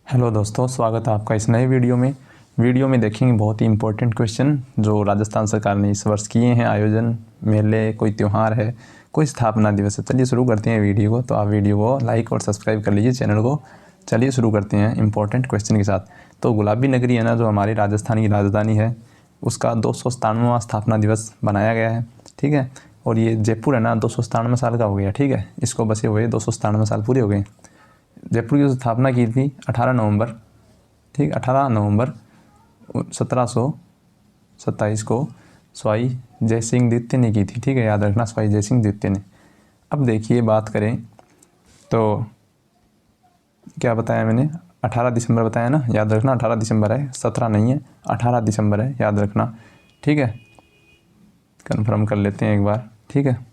Hello दोस्तों, स्वागत है आपका इस नए वीडियो में देखेंगे बहुत ही इंपॉर्टेंट क्वेश्चन जो राजस्थान सरकार ने इस वर्ष किए हैं। आयोजन, मेले, कोई त्यौहार है, कोई स्थापना दिवस है। चलिए शुरू करते हैं वीडियो को। तो आप वीडियो को लाइक और सब्सक्राइब कर लीजिए चैनल को। चलिए शुरू करते हैं इंपॉर्टेंट क्वेश्चन के साथ। तो गुलाबी नगरी है ना, जो हमारी राजस्थान की राजधानी है, उसका 297वां स्थापना दिवस बनाया गया है। ठीक है। और ये जयपुर है ना, 297 साल का हो गया। ठीक है, इसको बसे हुए 297 साल पूरे हो गए। जयपुर की स्थापना की थी 18 नवंबर, ठीक, 18 नवंबर 1727 को स्वाई जय सिंह द्वितीय ने की थी। ठीक है, याद रखना, स्वाई जय सिंह द्वितीय ने। अब देखिए, बात करें तो क्या बताया मैंने, 18 दिसंबर बताया ना, याद रखना 18 दिसंबर है, 17 नहीं है, 18 दिसंबर है, याद रखना। ठीक है, कन्फर्म कर लेते हैं एक बार। ठीक है,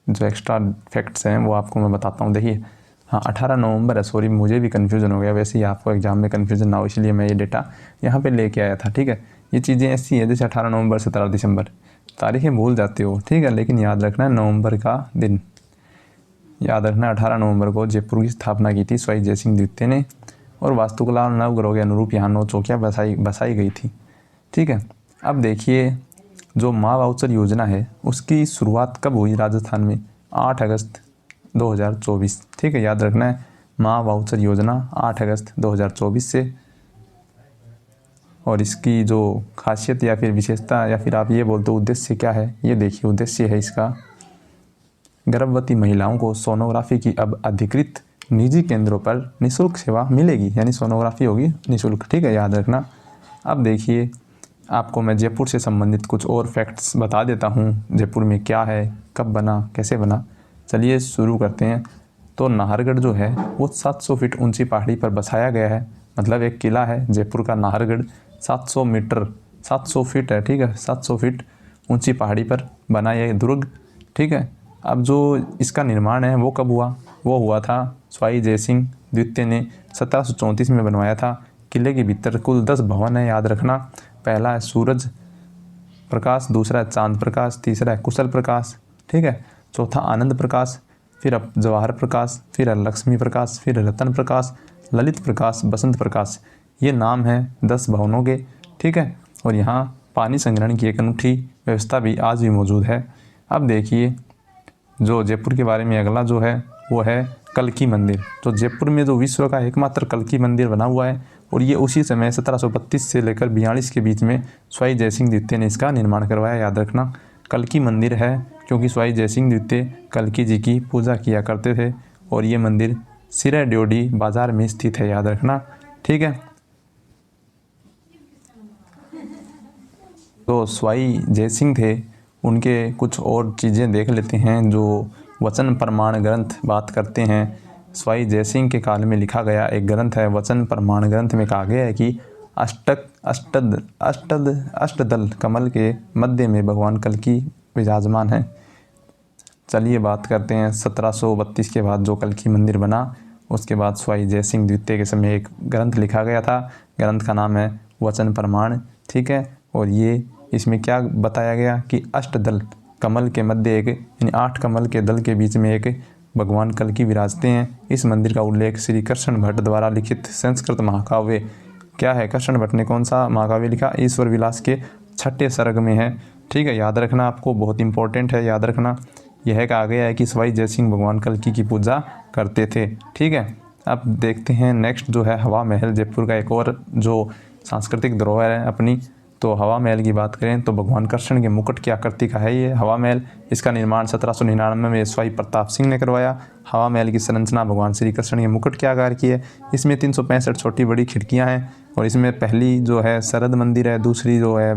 जो एक्स्ट्रा फैक्ट्स हैं वो आपको मैं बताता हूँ। देखिए, हाँ 18 नवंबर है, सॉरी मुझे भी कन्फ्यूज़न हो गया, वैसे ही आपको एग्जाम में कन्फ्यूज़न ना हो इसलिए मैं ये डेटा यहाँ पे लेके आया था। ठीक है, ये चीज़ें ऐसी है जैसे 18 नवंबर 17 दिसंबर, तारीखें भूल जाते हो। ठीक है, लेकिन याद रखना है नवंबर का दिन, याद रखना 18 नवंबर को जयपुर की स्थापना की थी स्वाई जय सिंह द्वितीय ने। और वास्तुकला और नवग्रहों के अनुरूप यहाँ 9 चौकियाँ बसाई गई थी। ठीक है, अब देखिए, जो माँ वाउचर योजना है उसकी शुरुआत कब हुई राजस्थान में? 8 अगस्त 2024। ठीक है, याद रखना है, माँ वाउचर योजना 8 अगस्त 2024 से। और इसकी जो खासियत या फिर विशेषता या फिर आप ये बोलते हो उद्देश्य क्या है, ये देखिए। उद्देश्य है इसका, गर्भवती महिलाओं को सोनोग्राफी की अब अधिकृत निजी केंद्रों पर निःशुल्क सेवा मिलेगी, यानी सोनोग्राफी होगी निःशुल्क। ठीक है, याद रखना। अब देखिए, आपको मैं जयपुर से संबंधित कुछ और फैक्ट्स बता देता हूँ। जयपुर में क्या है, कब बना, कैसे बना। चलिए शुरू करते हैं। तो नाहरगढ़ जो है वो 700 फीट ऊंची पहाड़ी पर बसाया गया है। मतलब एक किला है जयपुर का नाहरगढ़, 700 मीटर 700 फीट है। ठीक है, 700 फीट ऊंची पहाड़ी पर बना ये दुर्ग। ठीक है, अब जो इसका निर्माण है वो कब हुआ? वो हुआ था स्वाई जय सिंह द्वितीय ने 1734 में बनवाया था। किले के भीतर कुल 10 भवन है, याद रखना। पहला है सूरज प्रकाश, दूसरा है चांद प्रकाश, तीसरा है कुशल प्रकाश, ठीक है, चौथा आनंद प्रकाश, फिर अब जवाहर प्रकाश, फिर है लक्ष्मी प्रकाश, फिर रतन प्रकाश, ललित प्रकाश, बसंत प्रकाश। ये नाम है 10 भवनों के। ठीक है, और यहाँ पानी संग्रहण की एक अनूठी व्यवस्था भी आज भी मौजूद है। अब देखिए, जो जयपुर के बारे में अगला जो है वो है कल्की मंदिर। तो जयपुर में जो विश्व का एकमात्र कल्की मंदिर बना हुआ है, और ये उसी समय 1732 से लेकर 42 के बीच में स्वाई जय सिंह द्वितीय ने इसका निर्माण करवाया। याद रखना, कल्की मंदिर है क्योंकि स्वाई जय सिंह द्वितीय कल्की जी की पूजा किया करते थे। और ये मंदिर सिरा ड्योढ़ी बाजार में स्थित है, याद रखना। ठीक है, तो स्वाई जय सिंह थे, उनके कुछ और चीज़ें देख लेते हैं। जो वचन प्रमाण ग्रंथ बात करते हैं, स्वाई जय सिंह के काल में लिखा गया एक ग्रंथ है वचन प्रमाण ग्रंथ में कहा गया है कि अष्टदल कमल के मध्य में भगवान कल्की विराजमान है। चलिए बात करते हैं 1732 के बाद जो कल्की मंदिर बना, उसके बाद स्वाई जय सिंह द्वितीय के समय एक ग्रंथ लिखा गया था। ग्रंथ का नाम है वचन प्रमाण। ठीक है, और ये इसमें क्या बताया गया कि अष्टदल कमल के मध्य एक, यानी 8 कमल के दल के बीच में एक भगवान कल्की विराजते हैं। इस मंदिर का उल्लेख श्री कृष्ण भट्ट द्वारा लिखित संस्कृत महाकाव्य, क्या है, कृष्ण भट्ट ने कौन सा महाकाव्य लिखा? ईश्वर विलास के 6ठे सर्ग में है। ठीक है, याद रखना, आपको बहुत इंपॉर्टेंट है, याद रखना। यह कहा गया है कि स्वाई जय सिंह भगवान कल्की की पूजा करते थे। ठीक है, अब देखते हैं नेक्स्ट जो है हवा महल, जयपुर का एक और जो सांस्कृतिक धरोहर है अपनी। तो हवा महल की बात करें तो भगवान कृष्ण के मुकुट की आकृति का है ये हवा महल। इसका निर्माण 1799 में स्वाई प्रताप सिंह ने करवाया। हवा महल की संरचना भगवान श्री कृष्ण के मुकुट के आकार की है। इसमें 365 छोटी बड़ी खिड़कियां हैं, और इसमें पहली जो है शरद मंदिर है, दूसरी जो है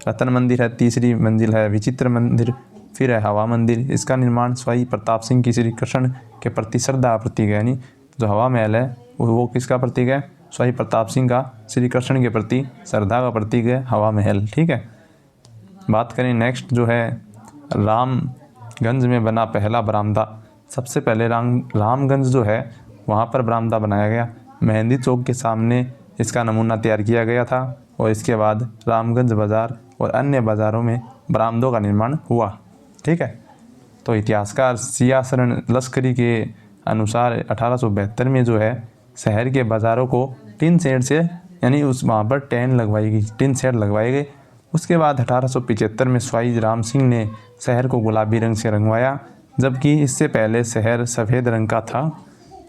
रतन मंदिर है, तीसरी मंजिल है विचित्र मंदिर, फिर है हवा मंदिर। इसका निर्माण स्वाई प्रताप सिंह की श्री कृष्ण के प्रति श्रद्धा प्रतीक है, यानी जो हवा महल है वो किसका प्रतीक है? स्वाई प्रताप सिंह का श्री कृष्ण के प्रति श्रद्धा का प्रतीक है हवा महल। ठीक है, बात करें नेक्स्ट जो है रामगंज में बना पहला बरामदा। सबसे पहले रामगंज जो है वहाँ पर बरामदा बनाया गया। मेहंदी चौक के सामने इसका नमूना तैयार किया गया था, और इसके बाद रामगंज बाज़ार और अन्य बाज़ारों में बरामदों का निर्माण हुआ। ठीक है, तो इतिहासकार सियासरण लश्करी के अनुसार 1872 में जो है शहर के बाज़ारों को टिन शेड से यानी उस वहाँ पर टेन लगवाई गई, टिन शेड लगवाए गए। उसके बाद 1875 में स्वाई राम सिंह ने शहर को गुलाबी रंग से रंगवाया, जबकि इससे पहले शहर सफ़ेद रंग का था।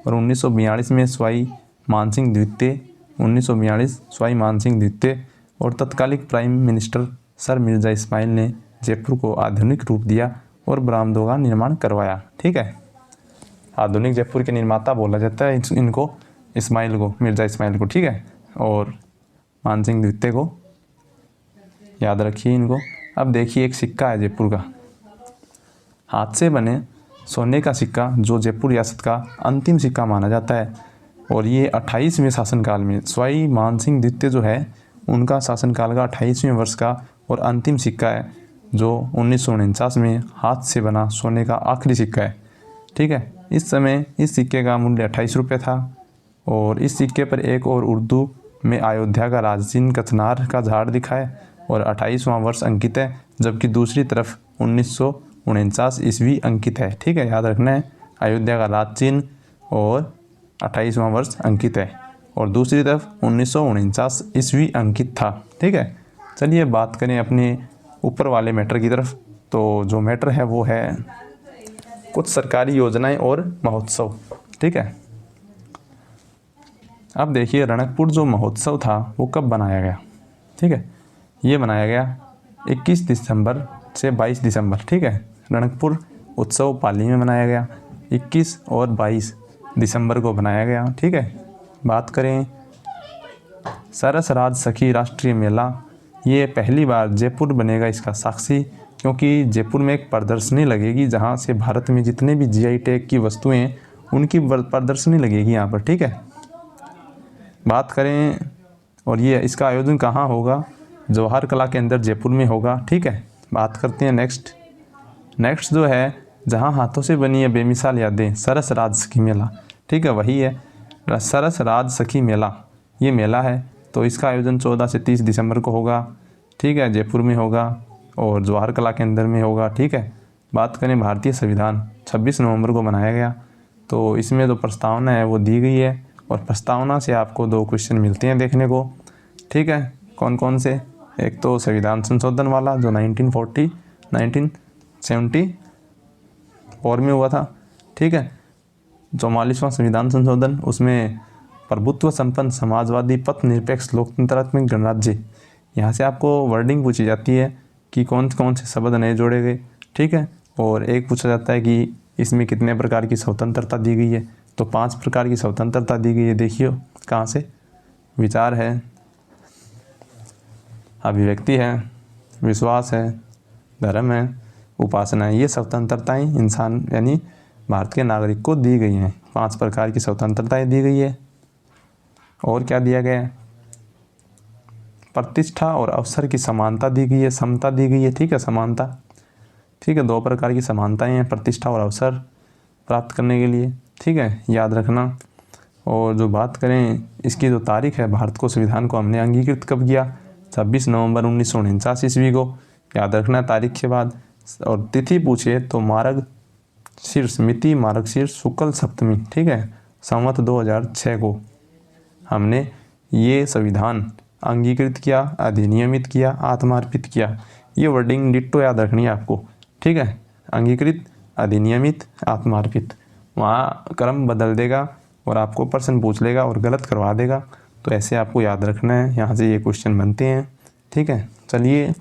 और 1942 में स्वाई मानसिंह द्वितीय और तत्कालिक prime minister sir Mirza Ismail ने जयपुर को आधुनिक रूप दिया और बरामदों का निर्माण करवाया। ठीक है, आधुनिक जयपुर के निर्माता बोला जाता है इनको, इस्माइल को, मिर्ज़ा इस्माइल को। ठीक है, और मानसिंह द्वितीय को याद रखिए इनको। अब देखिए एक सिक्का है जयपुर का, हाथ से बने सोने का सिक्का, जो जयपुर रियासत का अंतिम सिक्का माना जाता है। और ये 28वें शासनकाल में स्वाई मानसिंह द्वितीय जो है उनका शासनकाल का 28वें वर्ष का और अंतिम सिक्का है, जो 1949 में हाथ से बना सोने का आखिरी सिक्का है। ठीक है, इस समय इस सिक्के का मूल्य 28 रुपये था। और इस सिक्के पर एक और उर्दू में अयोध्या का राजचिन्ह कचनार का झाड़ दिखा है और 28वां वर्ष अंकित है, जबकि दूसरी तरफ 1949 ईस्वी अंकित है। ठीक है, याद रखना है, अयोध्या का राजचिन्ह और 28वां वर्ष अंकित है और दूसरी तरफ 1949 ईस्वी अंकित था। ठीक है, चलिए बात करें अपने ऊपर वाले मैटर की तरफ। तो जो मैटर है वो है कुछ सरकारी योजनाएं और महोत्सव। ठीक है, अब देखिए रणकपुर जो महोत्सव था वो कब बनाया गया। ठीक है, ये बनाया गया 21 दिसंबर से 22 दिसंबर। ठीक है, रणकपुर उत्सव पाली में मनाया गया, 21 और 22 दिसंबर को बनाया गया। ठीक है, बात करें सरस राज सखी राष्ट्रीय मेला, ये पहली बार जयपुर बनेगा इसका साक्षी, क्योंकि जयपुर में एक प्रदर्शनी लगेगी जहाँ से भारत में जितने भी जीआई टैग की वस्तुएं हैं उनकी प्रदर्शनी लगेगी यहाँ पर। ठीक है, बात करें और ये इसका आयोजन कहाँ होगा, जवाहर कला केंद्र जयपुर में होगा। ठीक है, बात करते हैं नेक्स्ट जो है जहाँ हाथों से बनी है बेमिसाल यादें, सरस राज सखी मेला। ठीक है, वही है सरस राज सखी मेला, ये मेला है। तो इसका आयोजन 14 से 30 दिसंबर को होगा। ठीक है, जयपुर में होगा और जवाहर कला केंद्र में होगा। ठीक है, बात करें भारतीय संविधान 26 नवंबर को बनाया गया। तो इसमें जो प्रस्तावना है वो दी गई है और प्रस्तावना से आपको 2 क्वेश्चन मिलते हैं देखने को। ठीक है, कौन कौन से, एक तो संविधान संशोधन वाला जो 1974 में हुआ था। ठीक है, 44वां संविधान संशोधन, उसमें प्रभुत्व संपन्न समाजवादी पथ निरपेक्ष लोकतंत्रात्मक गणराज्य, यहाँ से आपको वर्डिंग पूछी जाती है कि कौन कौन से शब्द नए जोड़े गए। ठीक है, और एक पूछा जाता है कि इसमें कितने प्रकार की स्वतंत्रता दी गई है, तो 5 प्रकार की स्वतंत्रता दी गई है। देखिए कहाँ से, विचार है, अभिव्यक्ति है, विश्वास है, धर्म है, उपासना है। ये स्वतंत्रताएं इंसान यानी भारत के नागरिक को दी गई हैं। 5 प्रकार की स्वतंत्रताएं दी गई है। और क्या दिया गया है, प्रतिष्ठा और अवसर की समानता दी गई है, समता दी गई है। ठीक है, समानता। ठीक है, 2 प्रकार की समानताएं हैं, प्रतिष्ठा और अवसर प्राप्त करने के लिए। ठीक है, याद रखना। और जो बात करें इसकी जो तारीख है, भारत को संविधान को हमने अंगीकृत कब किया, 26 नवंबर 1949 ईस्वी को। याद रखना तारीख के बाद। और तिथि पूछे तो मार्ग शीर्ष मिति मार्ग शीर्ष शुक्ल सप्तमी। ठीक है, संवत 2006 को हमने ये संविधान अंगीकृत किया, अधिनियमित किया, आत्मार्पित किया। ये वर्डिंग डिट्टो याद रखनी है आपको। ठीक है, अंगीकृत, अधिनियमित, आत्मार्पित, वहाँ क्रम बदल देगा और आपको प्रश्न पूछ लेगा और गलत करवा देगा। तो ऐसे आपको याद रखना है, यहाँ से ये क्वेश्चन बनते हैं। ठीक है, चलिए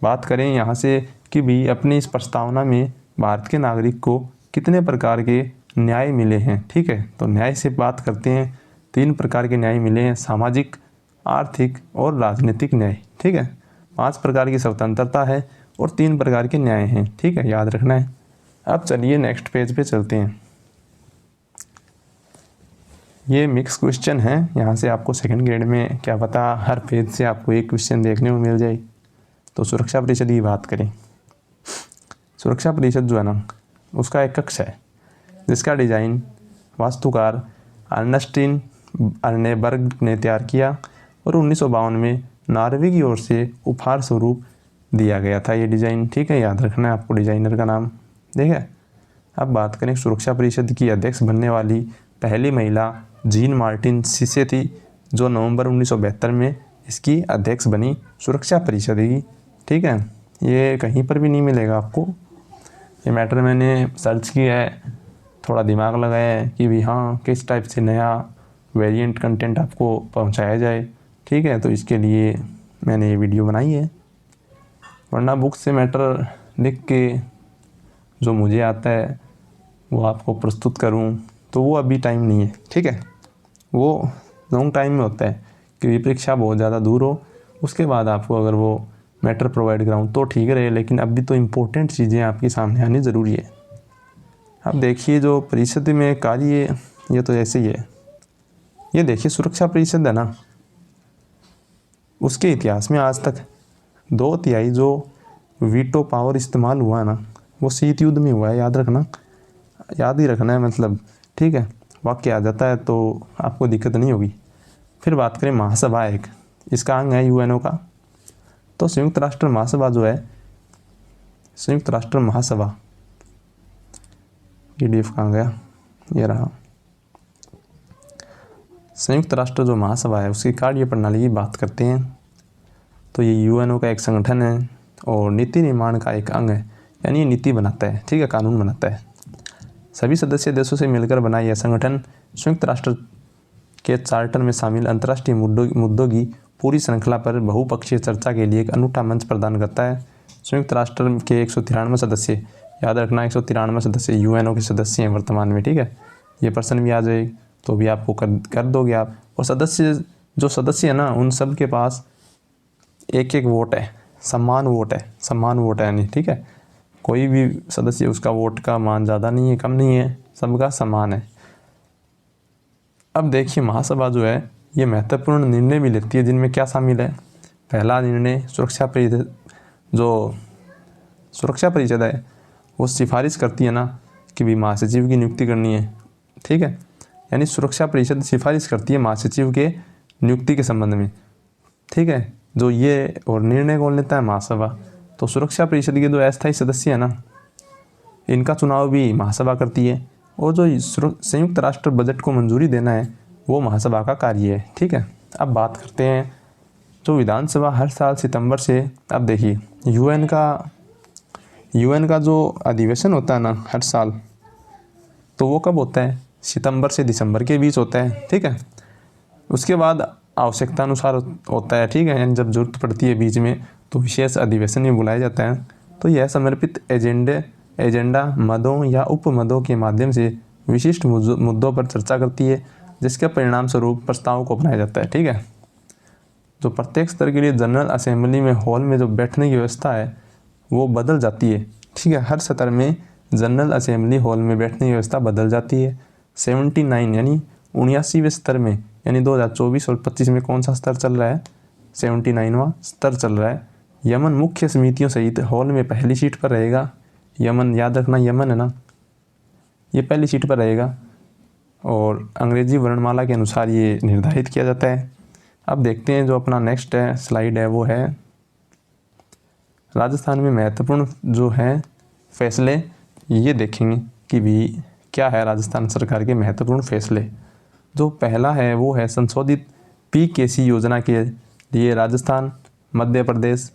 बात करें यहाँ से कि भी अपनी इस प्रस्तावना में भारत के नागरिक को कितने प्रकार के न्याय मिले हैं। ठीक है, तो न्याय से बात करते हैं। 3 प्रकार के न्याय मिले हैं, सामाजिक, आर्थिक और राजनीतिक न्याय। ठीक है, 5 प्रकार की स्वतंत्रता है और 3 प्रकार के न्याय हैं। ठीक है, याद रखना है। अब चलिए नेक्स्ट पेज पे चलते हैं। ये मिक्स क्वेश्चन है, यहाँ से आपको सेकंड ग्रेड में क्या पता हर पेज से आपको एक क्वेश्चन देखने को मिल जाए। तो सुरक्षा परिषद की बात करें, सुरक्षा परिषद जो है ना उसका एक कक्ष है जिसका डिज़ाइन वास्तुकार अर्नस्टीन अर्नेबर्ग ने तैयार किया और 1952 में नॉर्वे की ओर से उपहार स्वरूप दिया गया था ये डिज़ाइन। ठीक है, याद रखना है आपको डिज़ाइनर का नाम। ठीक है, अब बात करें सुरक्षा परिषद की अध्यक्ष बनने वाली पहली महिला जीन मार्टिन सीसे थी, जो नवंबर 1972 में इसकी अध्यक्ष बनी सुरक्षा परिषद की। ठीक है, ये कहीं पर भी नहीं मिलेगा आपको। ये मैटर मैंने सर्च किया है, थोड़ा दिमाग लगाया है कि भी हाँ किस टाइप से नया वेरिएंट कंटेंट आपको पहुंचाया जाए। ठीक है, तो इसके लिए मैंने ये वीडियो बनाई है, वरना बुक से मैटर लिख के जो मुझे आता है वो आपको प्रस्तुत करूं तो वो अभी टाइम नहीं है। ठीक है, वो लॉन्ग टाइम में होता है कि परीक्षा बहुत ज़्यादा दूर हो, उसके बाद आपको अगर वो मैटर प्रोवाइड कराऊं तो ठीक रहे, लेकिन अभी तो इम्पोर्टेंट चीज़ें आपके सामने आनी ज़रूरी है। अब देखिए जो परिषद में कार्य, ये तो ऐसे ही है। ये देखिए सुरक्षा परिषद है ना, उसके इतिहास में आज तक 2/3 जो वीटो पावर इस्तेमाल हुआ है ना, वो शीत युद्ध में हुआ है। याद रखना, याद ही रखना है मतलब। ठीक है, वाक्य आ जाता है तो आपको दिक्कत नहीं होगी। फिर बात करें महासभा, एक इसका अंग है यूएनओ का। तो संयुक्त राष्ट्र महासभा जो है, संयुक्त राष्ट्र महासभा PDF कहाँ गया, ये रहा। संयुक्त राष्ट्र जो महासभा है उसकी कार्य प्रणाली की बात करते हैं तो ये यूएनओ का एक संगठन है और नीति निर्माण का एक अंग है, यानी नीति बनाता है। ठीक है, कानून बनाता है। सभी सदस्य देशों से मिलकर बना यह संगठन संयुक्त राष्ट्र के चार्टर में शामिल अंतर्राष्ट्रीय मुद्दों की पूरी श्रृंखला पर बहुपक्षीय चर्चा के लिए एक अनूठा मंच प्रदान करता है। संयुक्त राष्ट्र के 193 सदस्य, याद रखना 193 सदस्य यूएनओ के सदस्य हैं वर्तमान में। ठीक है, ये प्रश्न भी आ जाए तो भी आपको कर दोगे आप। और जो सदस्य है ना, उन सब के पास एक वोट है, समान वोट है यानी। ठीक है, कोई भी सदस्य उसका वोट का मान ज़्यादा नहीं है, कम नहीं है, सबका समान है। अब देखिए महासभा जो है ये महत्वपूर्ण निर्णय भी लेती है, जिनमें क्या शामिल है। पहला निर्णय, सुरक्षा परिषद है वो सिफारिश करती है ना कि भी महासचिव की नियुक्ति करनी है। ठीक है, यानी सुरक्षा परिषद सिफारिश करती है महासचिव के नियुक्ति के संबंध में। ठीक है, जो ये और निर्णय कौन लेता है, महासभा। तो सुरक्षा परिषद के जो अस्थायी सदस्य है ना, इनका चुनाव भी महासभा करती है, और जो संयुक्त राष्ट्र बजट को मंजूरी देना है वो महासभा का कार्य है। ठीक है, अब बात करते हैं जो विधानसभा हर साल सितंबर से, अब देखिए यूएन का जो अधिवेशन होता है ना हर साल, तो वो कब होता है, सितंबर से दिसंबर के बीच होता है। ठीक है, उसके बाद आवश्यकता अनुसार होता है। ठीक है, यानी जब जरूरत पड़ती है बीच में तो विशेष अधिवेशन में बुलाया जाता है। तो यह समर्पित एजेंडा मदों या उपमदों के माध्यम से विशिष्ट मुद्दों पर चर्चा करती है, जिसके परिणाम स्वरूप प्रस्ताव को अपनाया जाता है। ठीक है, जो प्रत्येक स्तर के लिए जनरल असेंबली में हॉल में जो बैठने की व्यवस्था है वो बदल जाती है। ठीक है, हर सत्र में जनरल असेंबली हॉल में बैठने की व्यवस्था बदल जाती है। 79 यानी 79वें स्तर में, यानी 2024 और 25 में कौन सा स्तर चल रहा है, 79वां स्तर चल रहा है। यमन मुख्य समितियों सहित हॉल में पहली सीट पर रहेगा। यमन, याद रखना यमन है ना, ये पहली सीट पर रहेगा और अंग्रेजी वर्णमाला के अनुसार ये निर्धारित किया जाता है। अब देखते हैं जो अपना नेक्स्ट स्लाइड है वो है राजस्थान में महत्वपूर्ण जो है फैसले। ये देखेंगे कि भी क्या है राजस्थान सरकार के महत्वपूर्ण फैसले। जो पहला है वो है संशोधित PKC योजना के लिए राजस्थान, मध्य प्रदेश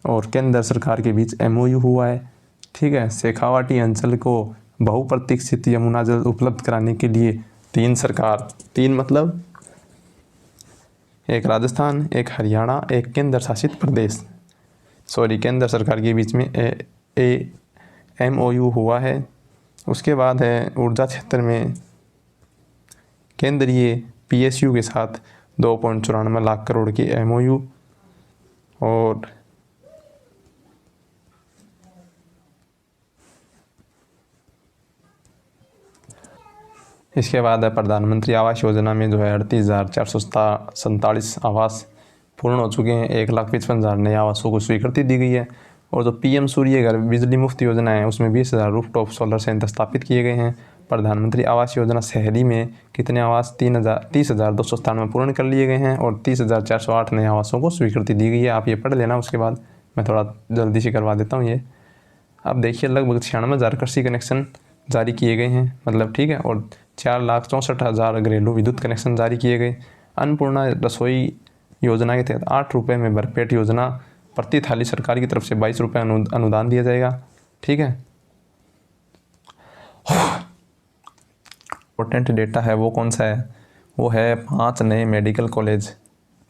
और केंद्र सरकार के बीच MOU हुआ है। ठीक है, शेखावाटी अंचल को बहुप्रतीक्षित यमुना जल उपलब्ध कराने के लिए तीन मतलब एक राजस्थान, एक हरियाणा, एक केंद्र शासित प्रदेश, केंद्र सरकार के बीच में MOU हुआ है। उसके बाद है ऊर्जा क्षेत्र में केंद्रीय PSU के साथ 2.94 लाख करोड़ की MOU। और इसके बाद है प्रधानमंत्री आवास योजना में जो है 38,447 आवास पूर्ण हो चुके हैं। 1,55,000 नए आवासों को स्वीकृति दी गई है। और जो PM सूर्य घर बिजली मुफ्त योजना है उसमें 20,000 रूफटॉप सोलर संयंत्र स्थापित किए गए हैं। प्रधानमंत्री आवास योजना शहरी में कितने आवास, 30,297 पूर्ण कर लिए गए हैं और 30,408 नए आवासों को स्वीकृति दी गई है। आप ये पढ़ लेना, उसके बाद मैं थोड़ा जल्दी से करवा देता हूँ ये। अब देखिए लगभग 96,000 कृषि कनेक्शन जारी किए गए हैं, मतलब ठीक है, और 4,64,000 घरेलू विद्युत कनेक्शन जारी किए गए। अन्नपूर्णा रसोई योजना के तहत 8 रुपये में भरपेट योजना प्रति थाली सरकार की तरफ से 22 रुपये अनुदान दिया जाएगा। ठीक है, इम्पोर्टेंट डेटा है वो कौन सा है, वो है 5 नए मेडिकल कॉलेज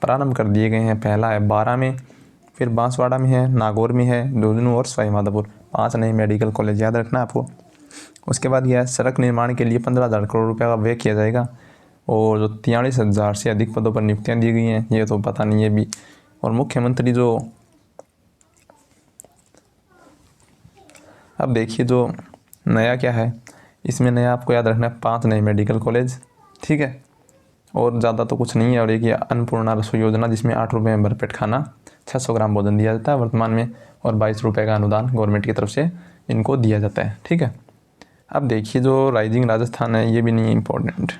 प्रारंभ कर दिए गए हैं। पहला है 12 में, फिर बांसवाड़ा में है, नागौर में है, झुंझुनू और सवाई माधोपुर। 5 नए मेडिकल कॉलेज याद रखना है आपको। उसके बाद यह सड़क निर्माण के लिए 15,000 करोड़ रुपये का व्यय किया जाएगा, और जो 43,000 से अधिक पदों पर नियुक्तियाँ दी गई हैं, ये तो पता नहीं है भी। और मुख्यमंत्री जो, अब देखिए जो नया क्या है इसमें, नया आपको याद रखना है 5 नए मेडिकल कॉलेज। ठीक है, और ज़्यादा तो कुछ नहीं है। और एक ये अन्नपूर्णा रसोई योजना जिसमें 8 रुपये में भरपेट खाना 600 ग्राम भोजन दिया जाता है वर्तमान में, और 22 रुपये का अनुदान गवर्नमेंट की तरफ से इनको दिया जाता है। ठीक है, अब देखिए जो राइजिंग राजस्थान है, ये भी नहीं इम्पोर्टेंट।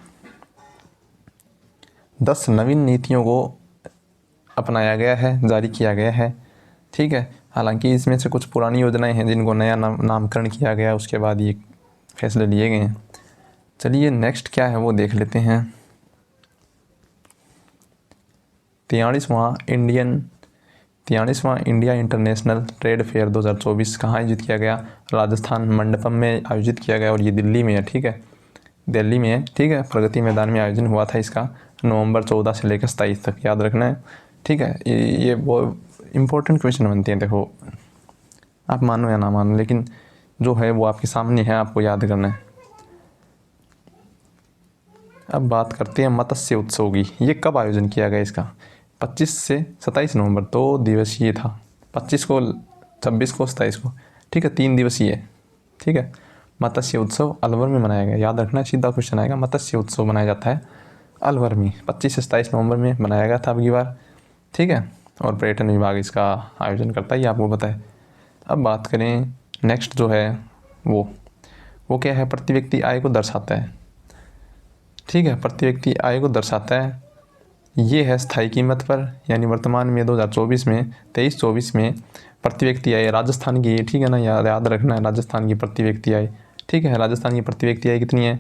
10 नवीन नीतियों को अपनाया गया है, जारी किया गया है। ठीक है, हालांकि इसमें से कुछ पुरानी योजनाएं हैं जिनको नया नामकरण किया गया, उसके बाद ये फैसले लिए गए हैं। चलिए नेक्स्ट क्या है वो देख लेते हैं। 43वां इंडिया इंटरनेशनल ट्रेड फेयर 2024 कहाँ आयोजित किया गया? राजस्थान मंडपम में आयोजित किया गया, और ये दिल्ली में है। ठीक है, दिल्ली में है। ठीक है, प्रगति मैदान में आयोजन हुआ था इसका, नवंबर 14 से लेकर 27 तक, याद रखना है। ठीक है, ये वो इम्पोर्टेंट क्वेश्चन बनते हैं। देखो आप मानो या ना मानो, लेकिन जो है वो आपके सामने है, आपको याद करना है। अब बात करते हैं मत्स्य उत्सव की। ये कब आयोजन किया गया इसका? 25 से 27 नवंबर, 2 दिवसीय था। 25 को, 26 को, 27 को। ठीक है, 3 दिवसीय। ठीक है, मत्स्य उत्सव अलवर में मनाया गया। याद रखना, सीधा क्वेश्चन आएगा। मत्स्य उत्सव मनाया जाता है अलवर में, 25 से 27 नवंबर में मनाया गया था अब की बार। ठीक है, और पर्यटन विभाग इसका आयोजन करता है, ये आपको पता है। अब बात करें नेक्स्ट जो है वो क्या है? प्रति व्यक्ति आय को दर्शाता है। ठीक है, प्रति व्यक्ति आय को दर्शाता है। ये है स्थायी कीमत पर, यानी वर्तमान में 2024 में 23-24 में प्रति व्यक्ति आय राजस्थान की, ठीक है ना, याद रखना है राजस्थान की प्रति व्यक्ति आय। ठीक है, राजस्थान की प्रति व्यक्ति आय कितनी है?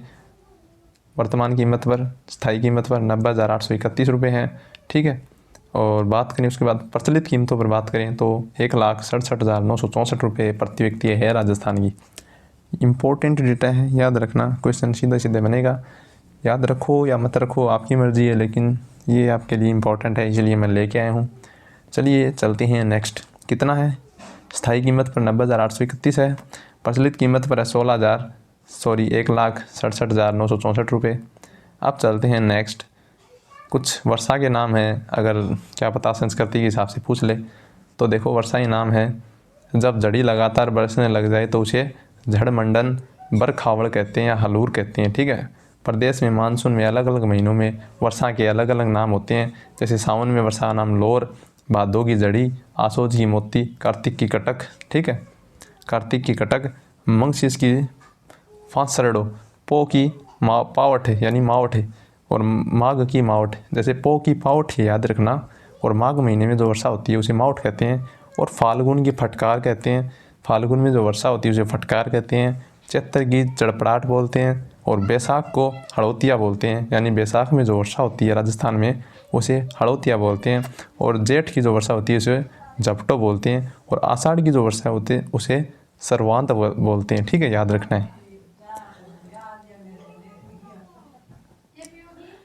वर्तमान कीमत पर, स्थायी कीमत पर 90,831 रुपये है। ठीक है, और बात करें उसके बाद प्रचलित कीमतों पर बात करें तो 1,67,964 रुपये प्रति व्यक्ति है राजस्थान की। इम्पोर्टेंट डेटा है, याद रखना। क्वेश्चन सीधे सीधे बनेगा, याद रखो या मत रखो आपकी मर्जी है, लेकिन ये आपके लिए इम्पोर्टेंट है, इसलिए मैं लेके आया हूँ। चलिए चलते हैं नेक्स्ट। कितना है? स्थायी कीमत पर 90,831 है, प्रचलित कीमत पर है 1,67,964 रुपये। अब चलते हैं नेक्स्ट। कुछ वर्षा के नाम हैं, अगर क्या पता संस्कृति के हिसाब से पूछ ले तो देखो वर्षा ही नाम है। जब जड़ी लगातार बरसने लग जाए तो उसे झड़मंडन, बरखावड़ कहते हैं या हलूर कहते हैं। ठीक है, प्रदेश में मानसून में अलग अलग महीनों में वर्षा के अलग अलग नाम होते हैं। जैसे सावन में वर्षा नाम लोर, भादों की जड़ी, आसोज की मोती, कार्तिक की कटक। ठीक है, कार्तिक की कटक, मंगशीस की फांसरडो, पो की पावट है यानी मावट है, और माघ की मावट। जैसे पो की पावट है, याद रखना। और माघ महीने में जो वर्षा होती है उसे मावट कहते हैं। और फाल्गुन की फटकार कहते हैं, फाल्गुन में जो वर्षा होती है उसे फटकार कहते हैं। चैत्र की चड़पड़ाहट बोलते हैं, और बैसाख को हड़ौतिया बोलते हैं, यानी बैसाख में जो वर्षा होती है राजस्थान में उसे हड़ौतिया बोलते हैं। और जेठ की जो वर्षा होती है उसे झपटो बोलते हैं, और आषाढ़ की जो वर्षा होती है उसे सर्वांत बोलते हैं। ठीक है, याद रखना है।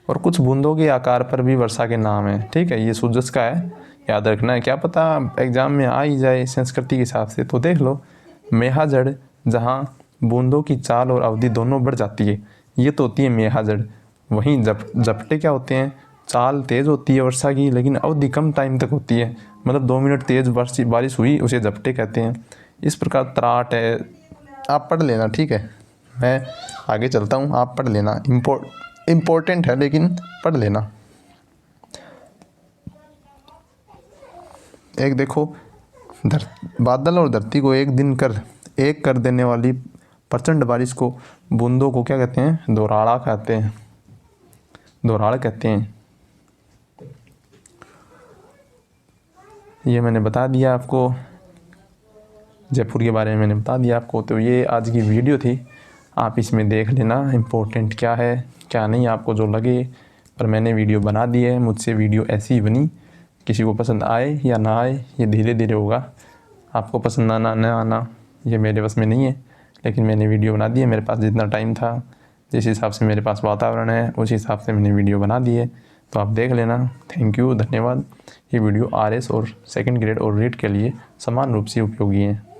और कुछ बूंदों के आकार पर भी वर्षा के नाम हैं। ठीक है, ये सूरज का है, याद रखना है। क्या पता एग्जाम में आ ही जाए संस्कृति के हिसाब से, तो देख लो। मेहाजड़, जहाँ बूंदों की चाल और अवधि दोनों बढ़ जाती है, ये तो होती है मेहाजड़। वहीं झपटे क्या होते हैं? चाल तेज़ होती है वर्षा की, लेकिन अवधि कम टाइम तक होती है, मतलब 2 मिनट तेज़ बारिश हुई उसे झपटे कहते हैं। इस प्रकार त्राट है, आप पढ़ लेना। ठीक है, मैं आगे चलता हूँ, आप पढ़ लेना। इम्पोर्टेंट है लेकिन पढ़ लेना। एक देखो, बादल और धरती को एक कर देने वाली प्रचंड बारिश को, बूंदों को क्या कहते हैं? दोराड़ा कहते हैं, दोराड़ कहते हैं। ये मैंने बता दिया आपको। जयपुर के बारे में मैंने बता दिया आपको। तो ये आज की वीडियो थी, आप इसमें देख लेना इम्पोर्टेंट क्या है क्या नहीं आपको जो लगे, पर मैंने वीडियो बना दी है। मुझसे वीडियो ऐसी ही बनी, किसी को पसंद आए या ना आए ये धीरे धीरे होगा। आपको पसंद आना न आना ये मेरे बस में नहीं है, लेकिन मैंने वीडियो बना दी है। मेरे पास जितना टाइम था, जिस हिसाब से मेरे पास वातावरण है, उस हिसाब से मैंने वीडियो बना दी है। तो आप देख लेना। थैंक यू, धन्यवाद। ये वीडियो RS और सेकंड ग्रेड और रीट के लिए समान रूप से उपयोगी है।